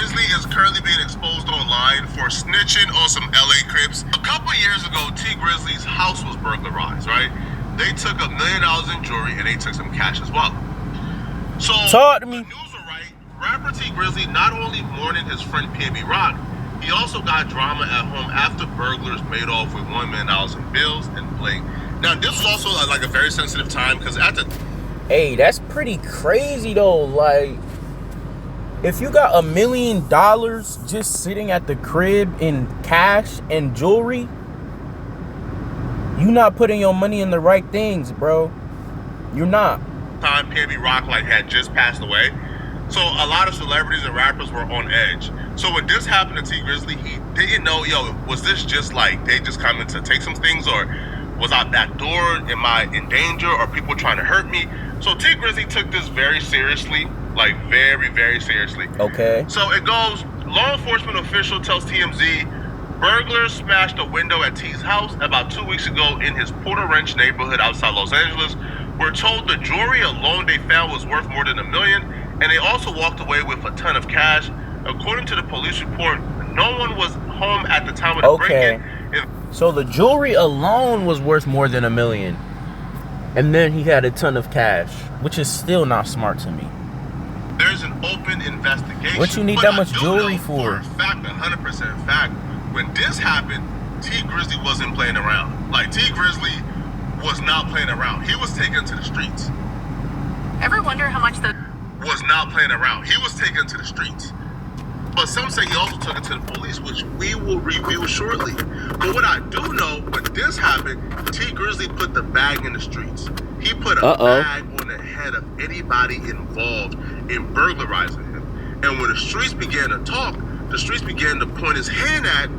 Grizzley is currently being exposed online for snitching on some LA Crips. A couple years ago, T Grizzley's house was burglarized, right? They took $1 million in jewelry and they took some cash as well. So, talk to me. The news are right. Rapper T Grizzley not only mourning his friend PNB Rock, he also got drama at home after burglars made off with $1 million in bills and bling. Now, this was also like a very sensitive time because at the... Hey, that's pretty crazy though. Like, if you got $1 million just sitting at the crib in cash and jewelry, you not putting your money in the right things, bro. You're not. Time PNB Rock like had just passed away, so a lot of celebrities and rappers were on edge. So when this happened to T Grizzley, he didn't know, yo, was this just like they just coming to take some things, or was I back door? Am I in danger? Or people trying to hurt me? So T Grizzley took this very seriously, like very, very seriously. Okay. So it goes, law enforcement official tells TMZ, burglars smashed a window at T's house about 2 weeks ago in his Porter Ranch neighborhood outside Los Angeles. We're told the jewelry alone they found was worth more than $1 million, and they also walked away with a ton of cash. According to the police report, no one was home at the time of the break-in. So the jewelry alone was worth more than $1 million, and then he had a ton of cash, which is still not smart to me. There's an open investigation. What you need that much jewelry for? For a fact, 100% fact, when this happened, T Grizzley wasn't playing around. Like, T Grizzley was not playing around. He was taken to the streets. Ever wonder how much the... Was not playing around. He was taken to the streets. But some say he also took it to the police, which we will review shortly. But what I do know, when this happened, T Grizzley put the bag in the streets. He put a bag on the head of anybody involved in burglarizing him. And when the streets began to talk, the streets began to point his hand at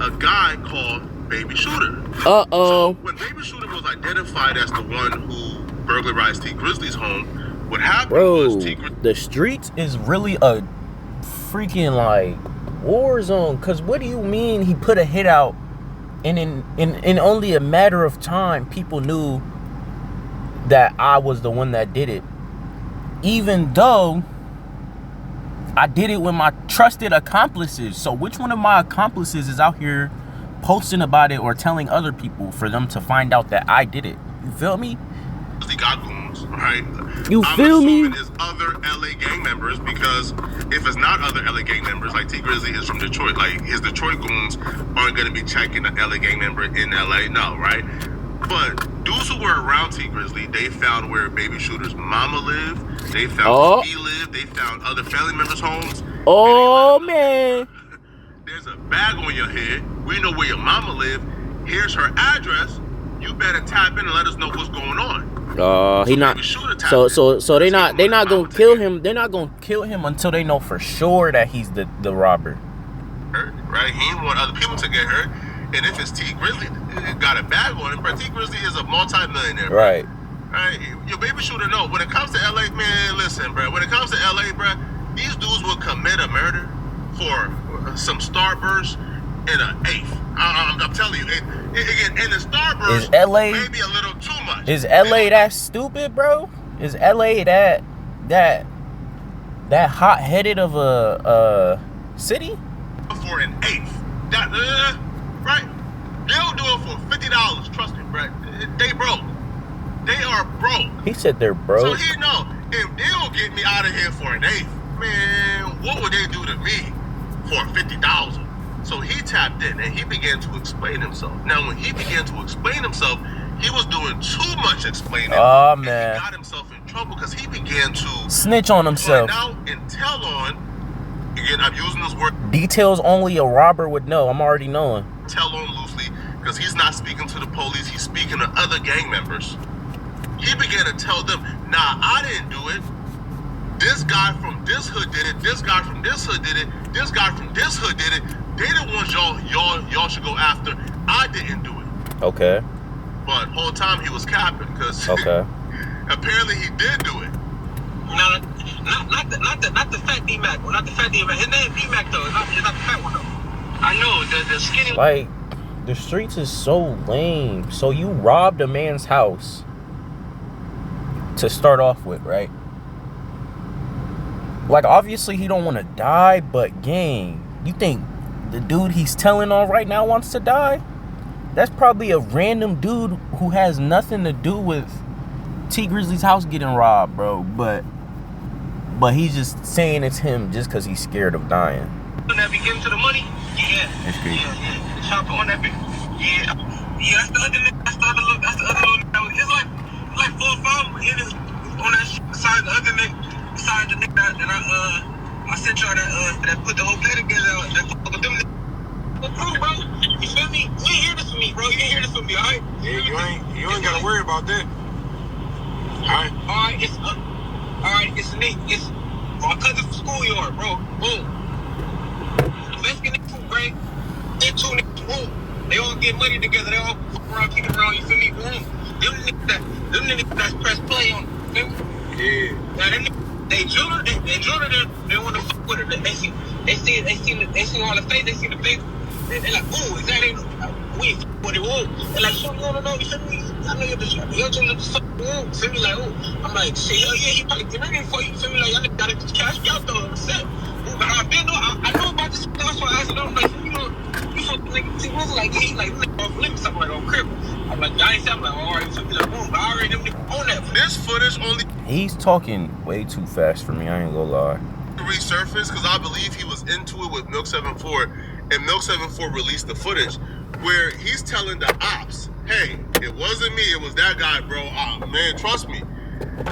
a guy called Baby Shooter. So when Baby Shooter was identified as the one who burglarized T Grizzley's home, what happened was T Grizzley... The streets is really a freaking like war zone. Cause what do you mean he put a hit out and in only a matter of time people knew that I was the one that did it, even though I did it with my trusted accomplices. So which one of my accomplices is out here posting about it or telling other people for them to find out that I did it? You feel me? He got goons, right? You feel me? I'm assuming it's other LA gang members, because if it's not other LA gang members, like T Grizzley is from Detroit, like his Detroit goons aren't going to be checking an LA gang member in LA, no, right? But dudes who were around T Grizzley, they found where Baby Shooter's mama lived, they found where he lived, they found other family members' homes. Oh, man. There's a bag on your head. We know where your mama lived. Here's her address. You better tap in and let us know what's going on. He not. So they not gonna kill him. They're not gonna kill him until they know for sure that he's the robber. Right? He didn't want other people to get hurt. And if it's T Grizzley, got a bag on him, but T Grizzley is a multi-millionaire. Right. Right. Your Baby Shooter know. When it comes to LA, man, listen, bro. When it comes to LA, bro, these dudes will commit a murder for some Starburst and an eighth. I'm telling you, again, in the Starburst, is LA maybe a little too much. Is LA that stupid, bro? Is LA that hot-headed of a city? For an eighth, that right? They'll do it for $50. Trust me, bro. They broke. They are broke. He said they're broke. So he know if they don't get me out of here for an eighth, man, what would they do to me for $50? So he tapped in and he began to explain himself. Now, when he began to explain himself, he was doing too much explaining. Oh, man. He got himself in trouble because he began to snitch on himself. Now and tell on. Again, I'm using this word. Details only a robber would know. I'm already knowing. Tell on loosely because he's not speaking to the police. He's speaking to other gang members. He began to tell them, nah, I didn't do it. This guy from this hood did it. This guy from this hood did it. This guy from this hood did it. They the ones y'all should go after. I didn't do it. Okay. But whole time he was capping because apparently he did do it. No, not the fat D-Mac. Not the fat D-Mac. His name D-Mac though. It's not the fat one though. I know the skinny. Like, the streets is so lame. So you robbed a man's house to start off with, right? Like, obviously he don't want to die, but gang, you think the dude he's telling on right now wants to die? That's probably a random dude who has nothing to do with T Grizzly's house getting robbed, bro. But he's just saying it's him just because he's scared of dying. That be giving to the money? Yeah. That's crazy. Yeah. The chopper on that bitch. Yeah. Yeah, that's the other nigga. That's the other little. It's like 4 or 5 niggas on that shit beside the other nigga. Besides the nigga that I sent y'all that put the whole play together. That fuck with them niggas. But bro, you feel me? You ain't hear this from me, bro. You ain't hear this from me, alright? Yeah, you ain't gotta worry about that. Alright, it's Nick. It's my cousin's schoolyard, bro. Boom. Mexican niggas from Gray and 2 niggas from Boom. They all get money together. They all fuck around, kick around. You feel me? Boom. Them niggas that's press play on. You feel me? Yeah. Now them niggas, they jeweler. They want to fuck with it. They see all the face. They see the face. They like, ooh, is that it? We ain't fuck with it. Ooh. They're like, so you don't know. You feel me? I know you're just fuck. Ooh. Feel me? Like, ooh. I'm like, shit, hell yeah, he probably get ready for you. Feel me? Like, y'all gotta just cash me out though. Set. But I know about this. That's why I asked them, like, you fuck nigga. T was like, he like, let me something like on crib. I'm like, I ain't saying, I'm like, all right, so be like, boom. But I already them niggas on that. This footage only He's talking way too fast for me. I ain't gonna lie. resurfaced because I believe he was into it with Milk 74, and Milk 74 released the footage where he's telling the ops, hey, it wasn't me, it was that guy, bro. Man, trust me.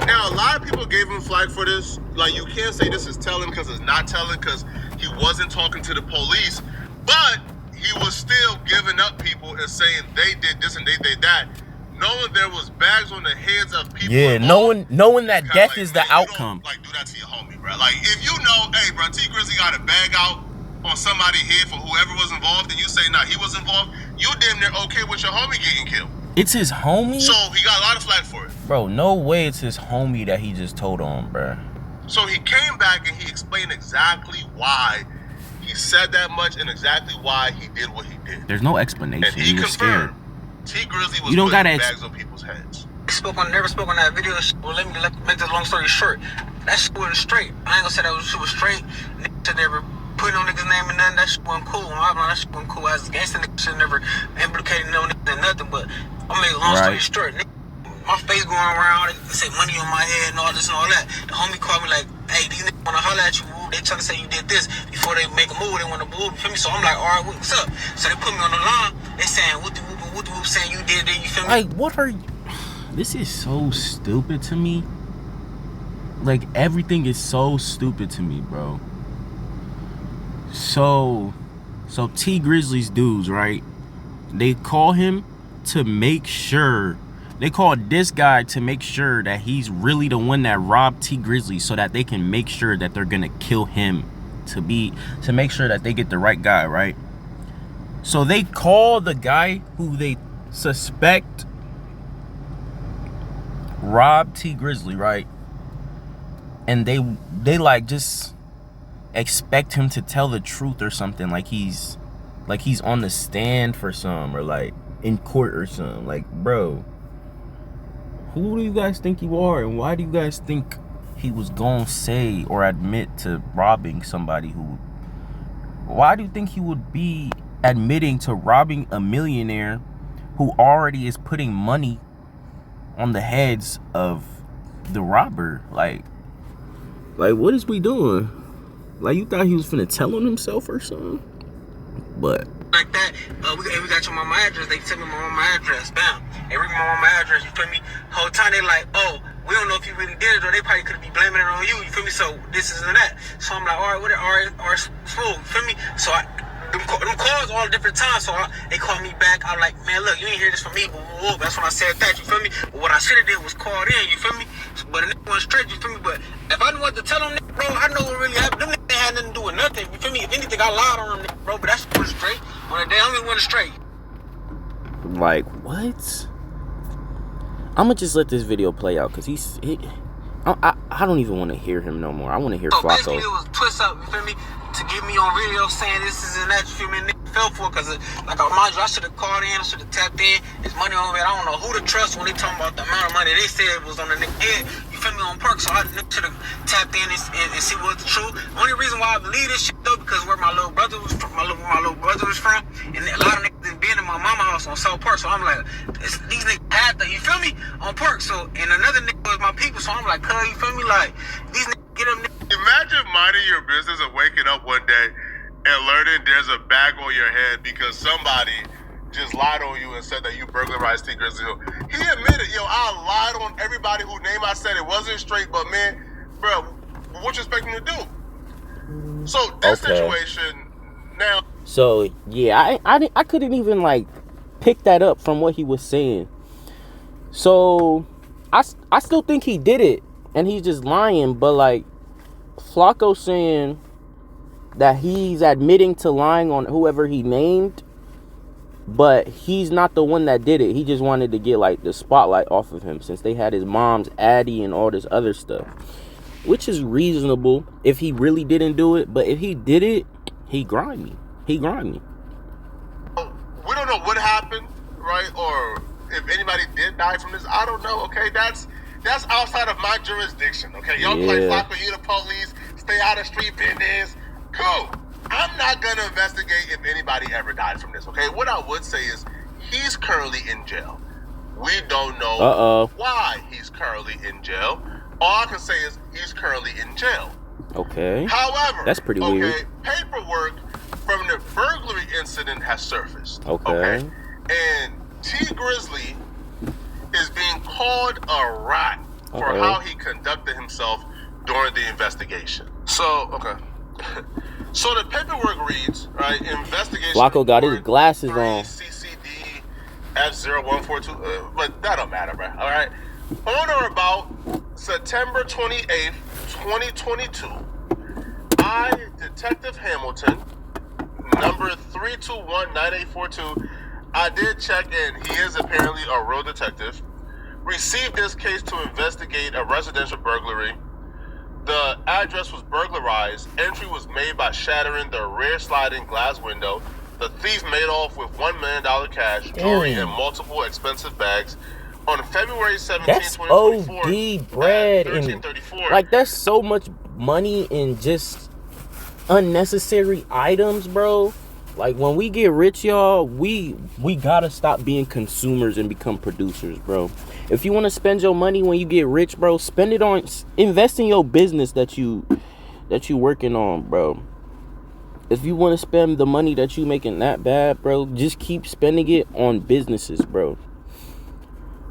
Now, a lot of people gave him flack for this. Like, you can't say this is telling because it's not telling because he wasn't talking to the police, but he was still giving up people and saying they did this and they did that, knowing there was bags on the heads of people. Yeah, knowing that death like, is the man, outcome. Like, do that to your homie, bro. Like, if you know, hey, bro, T Grizzly got a bag out on somebody's head for whoever was involved, and you say, nah, he was involved, you damn near okay with your homie getting killed. It's his homie? So he got a lot of flack for it. Bro, no way it's his homie that he just told on, bro. So he came back and he explained exactly why he said that much and exactly why he did what he did. There's no explanation. And he was scared. confirmed T Grizzly was You don't putting gotta bags on people's heads. Never spoke on that video. Well, let me make this long story short. That shit wasn't straight. I ain't gonna say that shit was straight. Niggas should never put no niggas' name in nothing. That shit wasn't cool. That shit wasn't cool. As a gangster, niggas should never implicated no niggas in nothing. But I'll make a long story short. My face going around, they say money on my head and all this and all that. The homie called me like, hey, these niggas wanna holler at you. They trying to say you did this. Before they make a move, they wanna move. You feel me? So I'm like, all right, what's up? So they put me on the line. They saying, what the whoop, saying you did it. You feel me? Like, what are you? This is so stupid to me. Like, everything is so stupid to me, bro. So T Grizzly's dudes, right? They call him to make sure. They called this guy to make sure that he's really the one that robbed T Grizzly, so that they can make sure that they're gonna kill him to make sure that they get the right guy, right? So they call the guy who they suspect robbed T Grizzly, right? And they like just expect him to tell the truth or something, like he's on the stand for some, or like in court or something. Like, bro, who do you guys think you are, and why do you guys think he was gonna say or admit to robbing somebody why do you think he would be admitting to robbing a millionaire who already is putting money on the heads of the robber? Like what is we doing? Like, you thought he was finna tell on himself or something? But like that, we got your mama address. They sent me my mama address. Bam. They read my mama address. You feel me? Whole time they like, oh, we don't know if you really did it, or they probably could be blaming it on you. You feel me? So this is and that. So I'm like, all right, fool. You feel me? So them calls all different times. So they called me back. I'm like, man, look, you ain't hear this from me. Whoa. That's when I said that. You feel me? But what I should have did was called in. You feel me? But the nigga went straight. You feel me? But if I didn't want to tell them, bro, I know what really happened. Them niggas had nothing to do with nothing. You feel me? If anything, I lied on them, bro. But that's went straight. When they only went straight. like, what? I'm gonna just let this video play out because I don't even want to hear him no more. I want to hear Flacco. Basically, it was twist up, you feel me, to get me on video saying this is and that, you feel me, and nigga fell for it, because, like, mind you, I should have called in, I should have tapped in, there's money on it, I don't know who to trust when they talking about the amount of money they said was on the nigga head, you feel feel me, on perk, so I should have tapped in and see what's the truth. Only reason why I believe this shit though, because where my little brother was from, and a lot of niggas been in my mama house on South Park, so I'm like, these niggas had that, you feel me, on perk. So and another nigga was my people, so I'm like, cuz, you feel me, like these niggas get them niggas. Imagine minding your business and waking up one day and learning there's a bag on your head because somebody just lied on you and said that you burglarized T Grizzley. He admitted, yo, I lied on everybody whose name I said. It wasn't straight, but man, bro, what you expect me to do? So this situation now. So yeah, I couldn't even like pick that up from what he was saying. So I still think he did it and he's just lying, but like Flacco saying that he's admitting to lying on whoever he named, but he's not the one that did it. He just wanted to get like the spotlight off of him since they had his mom's Addy and all this other stuff, which is reasonable if he really didn't do it. But if he did it, he grimy. We don't know what happened, right? Or if anybody did die from this, I don't know. Okay, that's outside of my jurisdiction. Okay, y'all play Flacco, you the police, stay out of street business. Cool. I'm not gonna investigate if anybody ever died from this. Okay, what I would say is he's currently in jail. We don't know why he's currently in jail. All I can say is he's currently in jail. Okay. However, that's pretty weird. Paperwork from the burglary incident has surfaced. Okay. And T Grizzley is being called a rat for how he conducted himself during the investigation. So, so the paperwork reads, right, investigation. Flacco got his glasses on. CCD F0142, but that don't matter, bro. All right. On or about September 28th, 2022, I, Detective Hamilton, number 3219842, I did check in. He is apparently a real detective. Received this case to investigate a residential burglary. The address was burglarized. Entry was made by shattering the rear sliding glass window. The thief made off with $1 million cash, jewelry, and multiple expensive bags. On February 17, that's 2024, OD bread, and like that's so much money in just unnecessary items, bro. Like when we get rich, y'all, we gotta stop being consumers and become producers, bro. If you want to spend your money when you get rich, bro, spend it on, invest in your business that you working on, bro. If you want to spend the money that you making that bad, bro, just keep spending it on businesses, bro.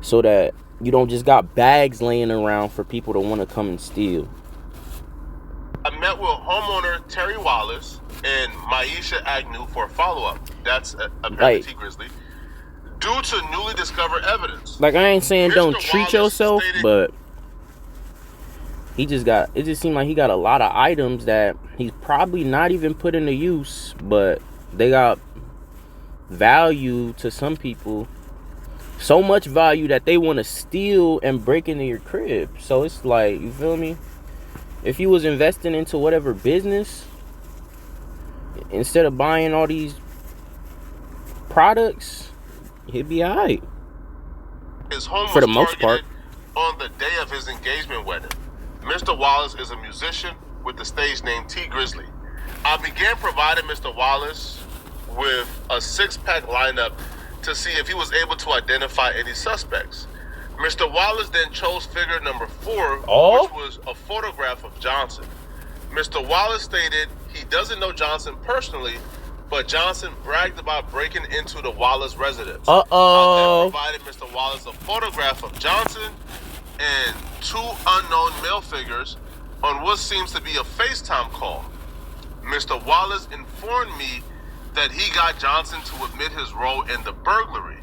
So that you don't just got bags laying around for people to want to come and steal. I met with homeowner Terry Wallace and Maisha Agnew for a follow-up. That's apparently T Grizzley. Due to newly discovered evidence. Like, I ain't saying Mr. don't treat yourself, but it just seemed like he got a lot of items that he's probably not even put into use, but they got value to some people. So much value that they want to steal and break into your crib. So it's like, you feel me? If you was investing into whatever business, instead of buying all these products, he'd be alright. His home for the was most part. On the day of his engagement wedding. Mr. Wallace is a musician with the stage name T Grizzley. I began providing Mr. Wallace with a 6-pack lineup to see if he was able to identify any suspects. Mr. Wallace then chose figure number 4, which was a photograph of Johnson. Mr. Wallace stated he doesn't know Johnson personally, but Johnson bragged about breaking into the Wallace residence. I then provided Mr. Wallace a photograph of Johnson and 2 unknown male figures on what seems to be a FaceTime call. Mr. Wallace informed me that he got Johnson to admit his role in the burglary.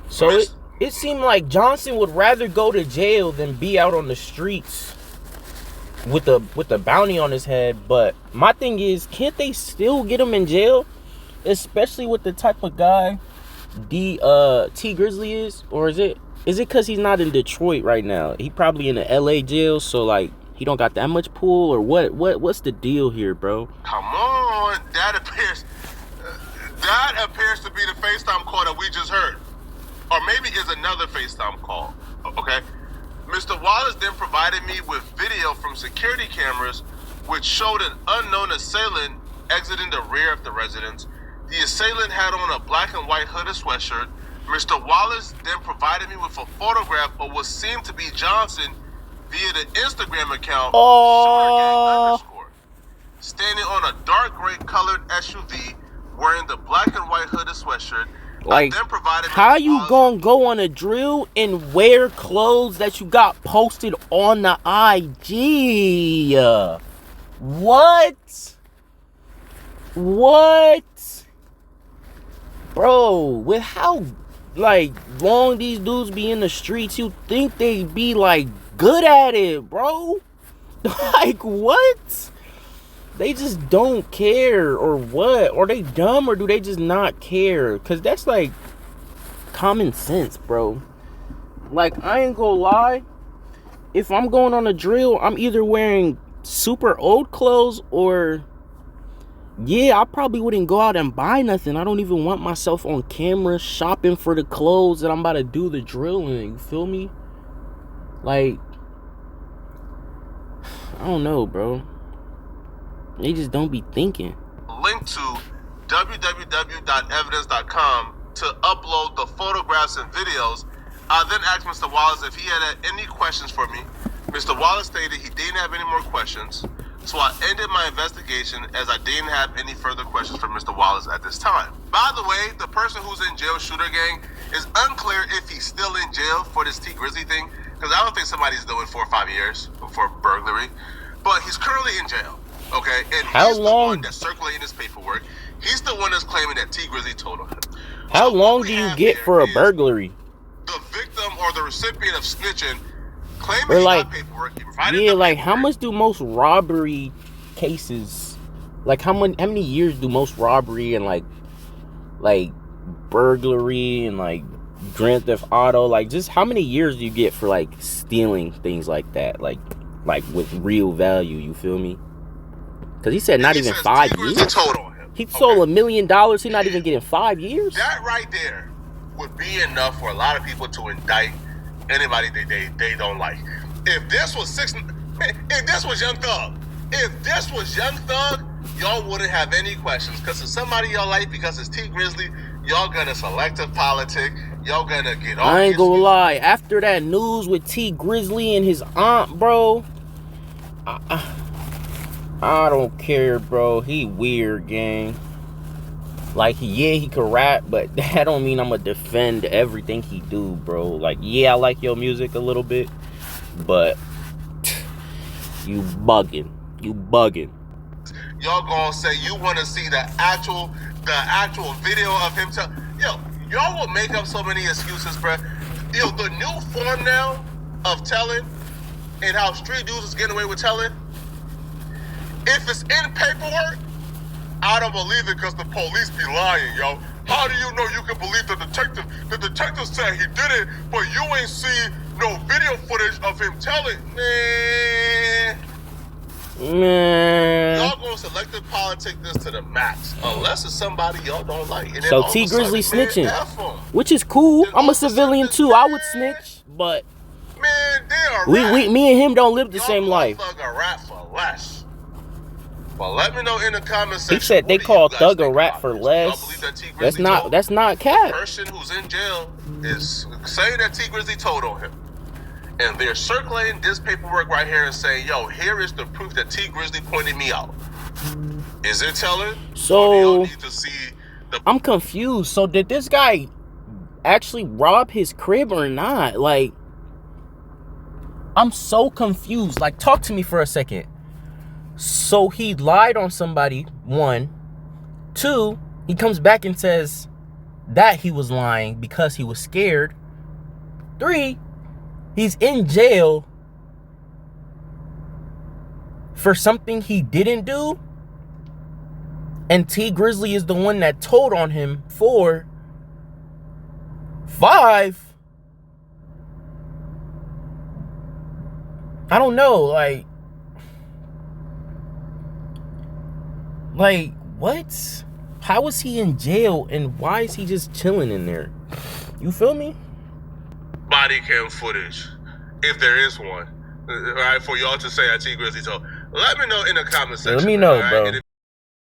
So it seemed like Johnson would rather go to jail than be out on the streets with the bounty on his head. But my thing is, can't they still get him in jail? Especially with the type of guy T Grizzley is? Or is it because he's not in Detroit right now? He probably in the LA jail, so like he don't got that much pull, or what's the deal here, bro? Come on, that appears to be the FaceTime call that we just heard. Or maybe it's another FaceTime call, okay? Mr. Wallace then provided me with video from security cameras which showed an unknown assailant exiting the rear of the residence. The assailant had on a black and white hooded sweatshirt. Mr. Wallace then provided me with a photograph of what seemed to be Johnson via the Instagram account _, standing on a dark gray colored SUV wearing the black and white hooded sweatshirt. Like, how you gonna go on a drill and wear clothes that you got posted on the IG? What? Bro, with how, like, long these dudes be in the streets, you think they be, like, good at it, bro? Like, what? They just don't care, or what? Or they dumb, or do they just not care? Because that's, like, common sense, bro. Like, I ain't gonna lie. If I'm going on a drill, I'm either wearing super old clothes, or, yeah, I probably wouldn't go out and buy nothing. I don't even want myself on camera shopping for the clothes that I'm about to do the drill in. You feel me? Like, I don't know, bro. They just don't be thinking. Link to www.evidence.com to upload the photographs and videos. I then asked Mr. Wallace if he had any questions for me. Mr. Wallace stated he didn't have any more questions, so I ended my investigation as I didn't have any further questions for Mr. Wallace at this time. By the way, the person who's in jail, Shooter Gang, is unclear if he's still in jail for this T Grizzly thing, because I don't think somebody's doing 4 or 5 years for burglary, but he's currently in jail. Okay, and he's the one that's circulating his paperwork. He's the one that's claiming that T Grizzly told on him. How long do you get for a burglary? The victim or the recipient of snitching claiming Or he like, got paperwork. He provided yeah, the like paperwork. how much do most robbery cases, like how many years do most robbery and like burglary and like Grand Theft Auto, like just how many years do you get for like stealing things like that, like with real value? You feel me? Because he said not even 5 years. Told on him. He sold $1 million. He's not even getting 5 years. That right there would be enough for a lot of people to indict anybody they don't like. If this was Young Thug, y'all wouldn't have any questions. Because it's somebody y'all like, because it's T Grizzly, y'all gonna selective politic. Y'all gonna get all. I ain't gonna lie. After that news with T Grizzly and his aunt, bro, I don't care, bro. He weird, gang. Like, yeah, he could rap, but that don't mean I'm gonna defend everything he do, bro. Like, yeah, I like your music a little bit, but you bugging. Y'all gonna say you want to see the actual video of him y'all will make up so many excuses, bruh. Yo, the new form now of telling and how street dudes is getting away with telling, if it's in paperwork, I don't believe it because the police be lying, yo. How do you know you can believe the detective? The detective said he did it, but you ain't see no video footage of him telling. Man. Y'all gonna selective politic this to the max, unless it's somebody y'all don't like. And So T Grizzly snitching, which is cool. I'm a civilian too. I would snitch, but man, they are me and him don't live the same life. Thug a rap for less. Well, let me know in the comments section. He said they call Thug a rap for less. That's not cap. The person who's in jail is saying that T Grizzly told on him. And they're circulating this paperwork right here and saying, yo, here is the proof that T Grizzly pointed me out. Is it telling? So, need to see I'm confused. So did this guy actually rob his crib or not? Like, I'm so confused. Like, talk to me for a second. So he lied on somebody, 1. 2, he comes back and says that he was lying because he was scared. 3, he's in jail for something he didn't do. And T Grizzly is the one that told on him. 4. 5, I don't know, like what? How is he in jail and why is he just chilling in there? You feel me? body cam footage. if there is one. All right, for y'all to say T Grizzly told. Let me know in the comment section. Let me know, all right? bro. And if